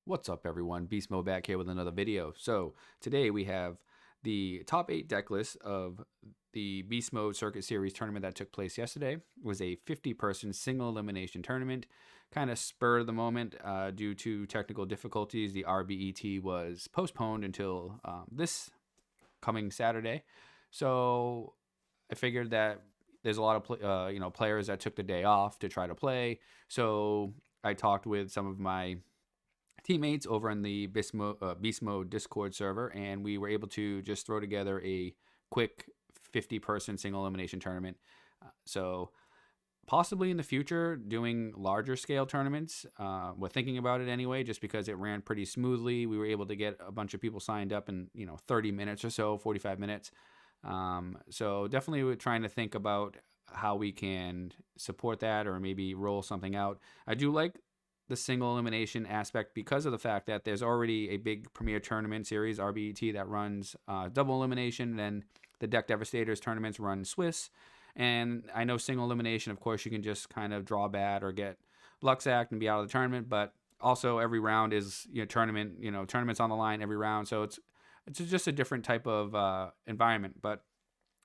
What's up, everyone? Beast Mode back here with another video. So today we have the top 8 deck list of the Beast Mode Circuit Series tournament that took place yesterday. It was a 50-person single elimination tournament, kind of spur of the moment due to technical difficulties. The RBET was postponed until this coming Saturday. So I figured that there's a lot of players that took the day off to try to play. So I talked with some of my teammates over in the Beast Mode Discord server, and we were able to just throw together a quick 50-person single elimination tournament. So possibly in the future doing larger scale tournaments. We're thinking about it anyway, just because it ran pretty smoothly. We were able to get a bunch of people signed up in 30 minutes or so, 45 minutes. So definitely we're trying to think about how we can support that or maybe roll something out. I do like the single elimination aspect because of the fact that there's already a big premier tournament series, RBET, that runs double elimination. Then the Deck Devastators tournaments run Swiss. And I know single elimination, of course, you can just kind of draw bad or get luck sacked and be out of the tournament. But also every round is tournaments on the line every round. So it's just a different type of environment. But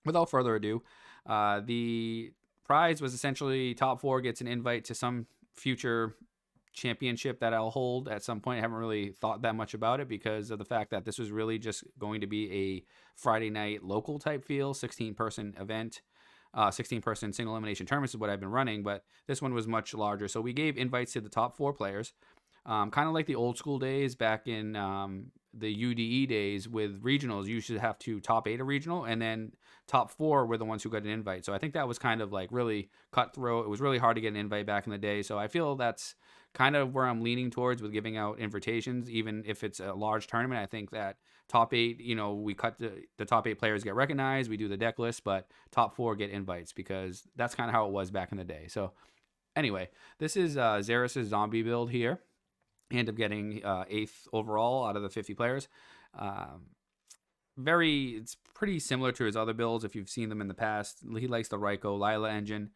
without further ado, the prize was essentially top 4 gets an invite to some future championship that I'll hold at some point. I haven't really thought that much about it because of the fact that this was really just going to be a Friday night local type feel, 16-person event. 16-person single elimination tournaments is what I've been running, but this one was much larger. So we gave invites to the top 4 players, kind of like the old school days back in the UDE days with regionals. You should have to top 8 a regional, and then top 4 were the ones who got an invite. So I think that was kind of like really cutthroat. It was really hard to get an invite back in the day. So I feel that's kind of where I'm leaning towards with giving out invitations, even if it's a large tournament. I think that top 8, we cut the top 8 players get recognized. We do the deck list, but top 4 get invites because that's kind of how it was back in the day. So anyway, this is Zerus' zombie build here. He ended up getting 8th overall out of the 50 players. It's pretty similar to his other builds if you've seen them in the past. He likes the Ryko Lila engine.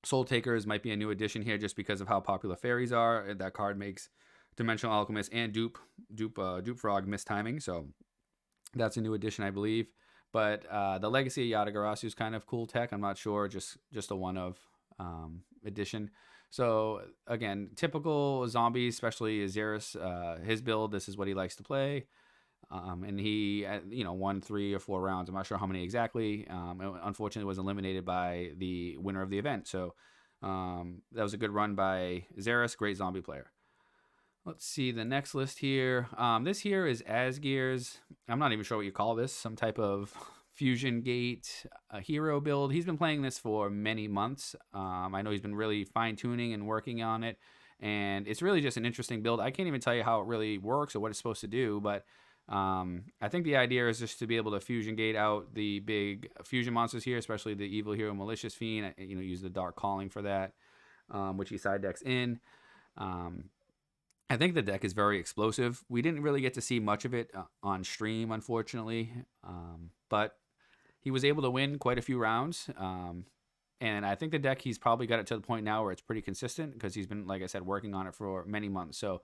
Soul Takers might be a new addition here just because of how popular fairies are. That card makes Dimensional Alchemist and Dupe Frog miss timing, so that's a new addition, I believe. But the Legacy of Yatagarasu is kind of cool tech. I'm not sure, just a one-of addition. So again, typical zombies, especially Zerus, his build, this is what he likes to play. And he, won 3 or 4 rounds. I'm not sure how many exactly. Unfortunately, was eliminated by the winner of the event. So that was a good run by Zerus, great zombie player. Let's see the next list here. This here is Asgear's. I'm not even sure what you call this. Some type of Fusion Gate hero build. He's been playing this for many months. I know he's been really fine-tuning and working on it. And it's really just an interesting build. I can't even tell you how it really works or what it's supposed to do, but I think the idea is just to be able to Fusion Gate out the big fusion monsters here, especially the Evil Hero Malicious Fiend. Use the Dark Calling for that, which he side decks in. I think the deck is very explosive. We didn't really get to see much of it on stream, unfortunately, but he was able to win quite a few rounds. And I think the deck, he's probably got it to the point now where it's pretty consistent because he's been, like I said, working on it for many months. So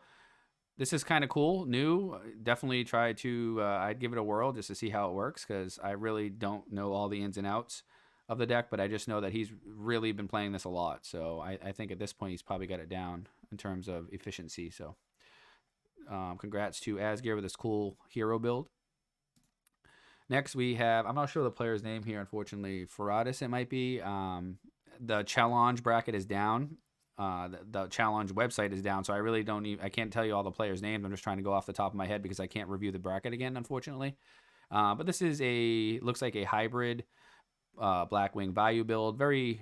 this is kind of cool, new. Definitely try to, I'd give it a whirl just to see how it works because I really don't know all the ins and outs of the deck, but I just know that he's really been playing this a lot. So I think at this point he's probably got it down in terms of efficiency. So congrats to Asgear with this cool hero build. Next we have, I'm not sure the player's name here, unfortunately. Ferratus it might be. The challenge bracket is down. The challenge website is down, so I really I can't tell you all the players' names. I'm just trying to go off the top of my head because I can't review the bracket again, unfortunately. But this is looks like a hybrid Blackwing Vayu build. Very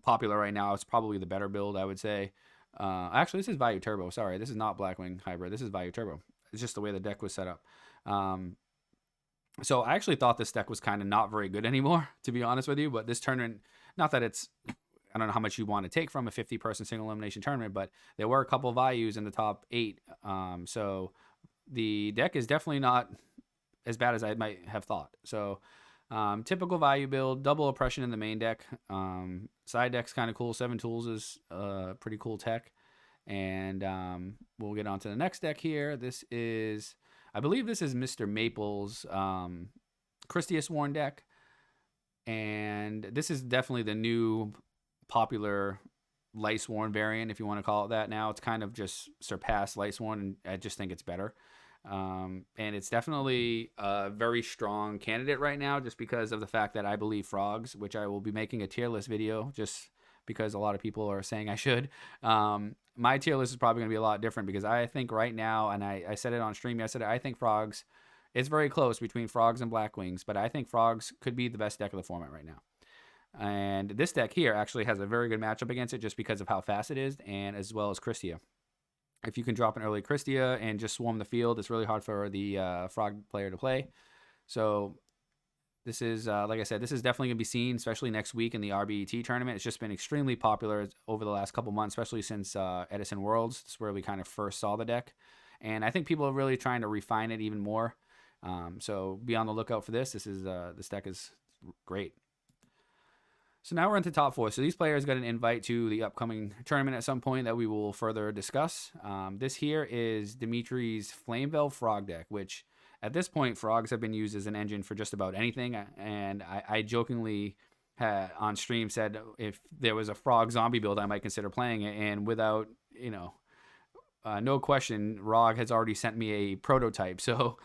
popular right now. It's probably the better build, I would say. Actually, this is Vayu Turbo. Sorry, this is not Blackwing Hybrid. This is Vayu Turbo. It's just the way the deck was set up. So I actually thought this deck was kind of not very good anymore, to be honest with you. But this tournament, not that it's, I don't know how much you want to take from a 50-person single elimination tournament, but there were a couple of Vayus in the top 8. So the deck is definitely not as bad as I might have thought. So typical Vayu build, double oppression in the main deck. Side deck's kind of cool. 7 tools is pretty cool tech. And we'll get on to the next deck here. This is, I believe this is Mr. Maple's Christia Sworn deck. And this is definitely the new popular Light Sworn variant, if you want to call it that now. It's kind of just surpassed Light Sworn, and I just think it's better. And it's definitely a very strong candidate right now, just because of the fact that I believe frogs, which I will be making a tier list video just because a lot of people are saying I should. My tier list is probably going to be a lot different, because I think right now, and I said it on stream yesterday, I think frogs, it's very close between frogs and blackwings, but I think frogs could be the best deck of the format right now. And this deck here actually has a very good matchup against it, just because of how fast it is, and as well as Christia. If you can drop an early Christia and just swarm the field, it's really hard for the frog player to play. So this is, like I said, this is definitely going to be seen, especially next week in the RBET tournament. It's just been extremely popular over the last couple months, especially since Edison Worlds. That's where we kind of first saw the deck. And I think people are really trying to refine it even more. So be on the lookout for this. This deck is great. So now we're into top 4. So these players got an invite to the upcoming tournament at some point that we will further discuss. This here is Dimitri's Flamevell Frog deck, which at this point, frogs have been used as an engine for just about anything. And I jokingly on stream said if there was a frog zombie build, I might consider playing it. And without, no question, Rog has already sent me a prototype. So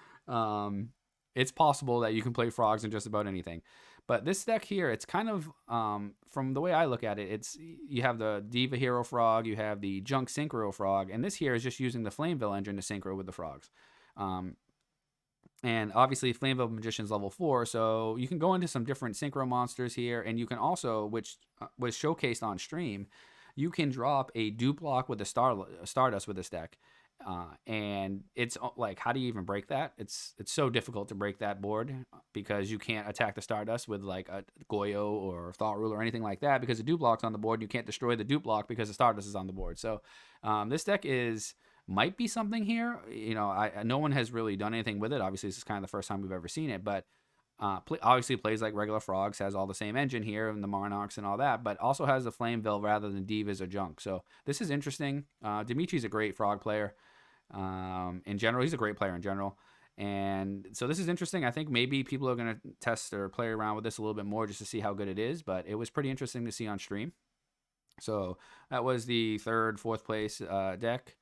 it's possible that you can play frogs in just about anything. But this deck here, it's kind of, from the way I look at it, you have the Diva Hero Frog, you have the Junk Synchro Frog, and this here is just using the Flameville engine to synchro with the frogs. And obviously Flameville Magician's level 4, so you can go into some different synchro monsters here, and you can also, which was showcased on stream, you can drop a Duplock with a Stardust with this deck. And it's like, how do you even break that? It's so difficult to break that board, because you can't attack the Stardust with like a Goyo or Thought Rule or anything like that, because the Duplock's on the board. You can't destroy the Duplock because the Stardust is on the board. So this deck might be something here. No one has really done anything with it. Obviously, this is kind of the first time we've ever seen it, but obviously plays like regular frogs, has all the same engine here and the Monarchs and all that, but also has the Flameville rather than Divas or Junk. So this is interesting. Dimitri's a great frog player. In general, he's a great player in general. And so this is interesting. I think maybe people are going to test or play around with this a little bit more just to see how good it is, but it was pretty interesting to see on stream. So that was the third, fourth place deck.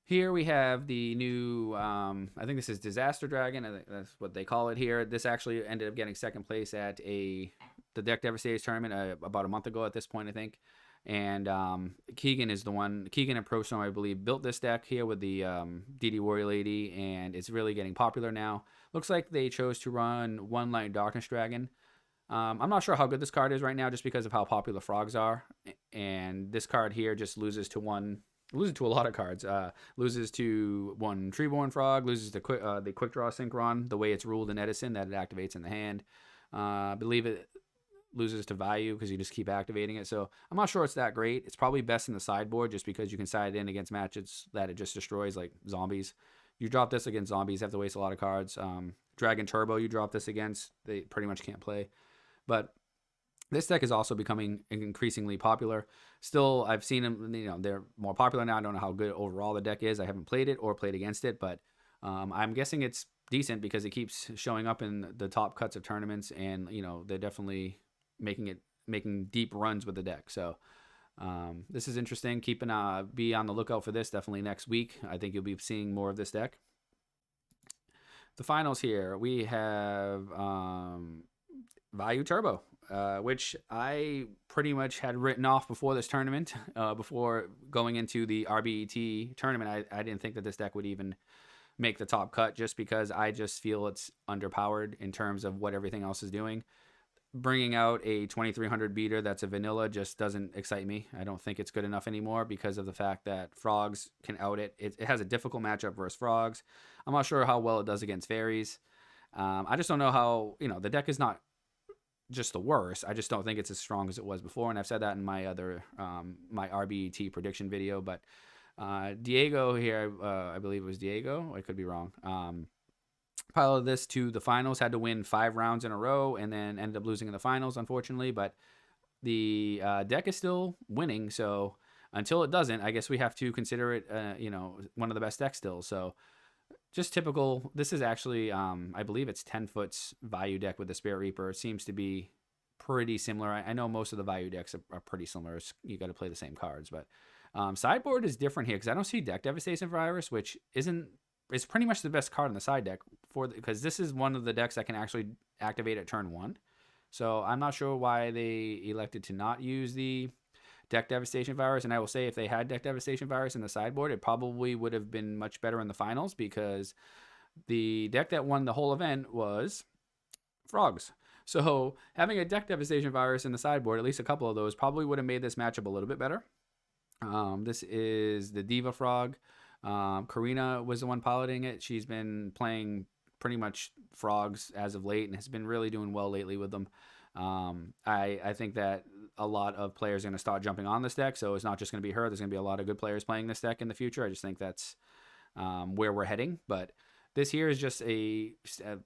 Here we have the new, I think this is Disaster Dragon. I think that's what they call it here. This actually ended up getting second place at the Deck Devastators tournament about a month ago at this point, I think. And Keegan is the one. Keegan and ProStorm, I believe, built this deck here with the DD Warrior Lady, and it's really getting popular now. Looks like they chose to run One Light Darkness Dragon. I'm not sure how good this card is right now, just because of how popular frogs are. And this card here just loses to a lot of cards. Loses to one Treeborn Frog, loses to the Quick Draw Synchron, the way it's ruled in Edison, that it activates in the hand. I believe it loses to value because you just keep activating it. So I'm not sure it's that great. It's probably best in the sideboard, just because you can side it in against matches that it just destroys, like zombies. You drop this against zombies, have to waste a lot of cards. Dragon Turbo, you drop this against, they pretty much can't play. But this deck is also becoming increasingly popular. Still, I've seen them, they're more popular now. I don't know how good overall the deck is. I haven't played it or played against it, but I'm guessing it's decent, because it keeps showing up in the top cuts of tournaments, and they're definitely making deep runs with the deck. So this is interesting. Be on the lookout for this definitely next week. I think you'll be seeing more of this deck. The finals here, we have Value Turbo, which I pretty much had written off before this tournament. Before going into the RBET tournament, I didn't think that this deck would even make the top cut, just because I just feel it's underpowered in terms of what everything else is doing. Bringing out a 2300 beater that's a vanilla just doesn't excite me. I don't think it's good enough anymore, because of the fact that frogs can out it. It has a difficult matchup versus frogs. I'm not sure how well it does against fairies. I just don't know how, the deck is not just the worst. I just don't think it's as strong as it was before, and I've said that in my other my RBET prediction video. But Diego here, I believe it was Diego. I could be wrong. Piloted this to the finals, had to win 5 rounds in a row, and then ended up losing in the finals, unfortunately. But the deck is still winning, so until it doesn't, I guess we have to consider it, one of the best decks still. So just typical. This is actually, I believe it's 10 Foot's Vayu deck with the Spirit Reaper. It seems to be pretty similar. I know most of the Vayu decks are pretty similar. You got to play the same cards, but sideboard is different here because I don't see Deck Devastation Virus, which is pretty much the best card on the side deck because this is one of the decks that can actually activate at turn 1. So I'm not sure why they elected to not use the Deck Devastation Virus. And I will say, if they had Deck Devastation Virus in the sideboard, it probably would have been much better in the finals, because the deck that won the whole event was Frogs. So having a Deck Devastation Virus in the sideboard, at least a couple of those, probably would have made this matchup a little bit better. This is the Diva Frog. Karina was the one piloting it. She's been playing pretty much Frogs as of late and has been really doing well lately with them. I think that a lot of players are going to start jumping on this deck, so it's not just going to be her. There's going to be a lot of good players playing this deck in the future. I just think that's where we're heading. But this here is just I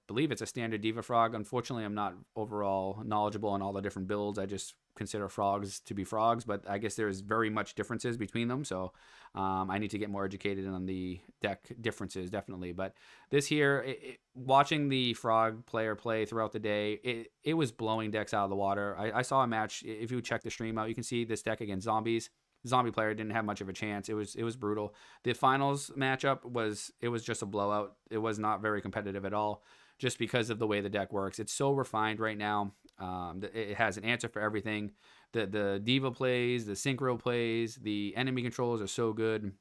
believe it's a standard Diva Frog. Unfortunately, I'm not overall knowledgeable on all the different builds. I just consider frogs to be frogs, but I guess there's very much differences between them. So I need to get more educated on the deck differences, definitely. But this here, watching the frog player play throughout the day, it was blowing decks out of the water. I saw a match. If you check the stream out, you can see this deck against zombies. Zombie player didn't have much of a chance. It was brutal. The finals matchup was just a blowout. It was not very competitive at all, just because of the way the deck works. It's so refined right now. It has an answer for everything. The Diva plays, the Synchro plays, the enemy controls are so good.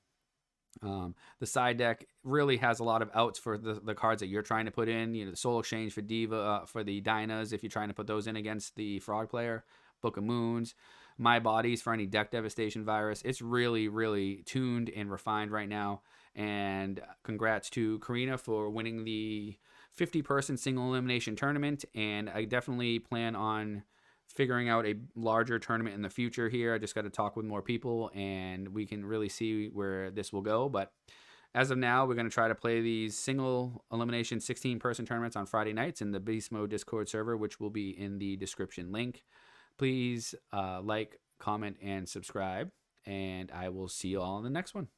The side deck really has a lot of outs for the cards that you're trying to put in. The Soul Exchange for Diva, for the Dynas, if you're trying to put those in against the Frog player. Book of Moons. My Bodies for any Deck Devastation Virus. It's really, really tuned and refined right now. And congrats to Karina for winning the 50-person single elimination tournament. And I definitely plan on figuring out a larger tournament in the future here. I just got to talk with more people, and we can really see where this will go. But as of now, we're going to try to play these single elimination 16-person tournaments on Friday nights in the Beast Mode Discord server, which will be in the description link. Please like, comment, and subscribe, and I will see you all in the next one.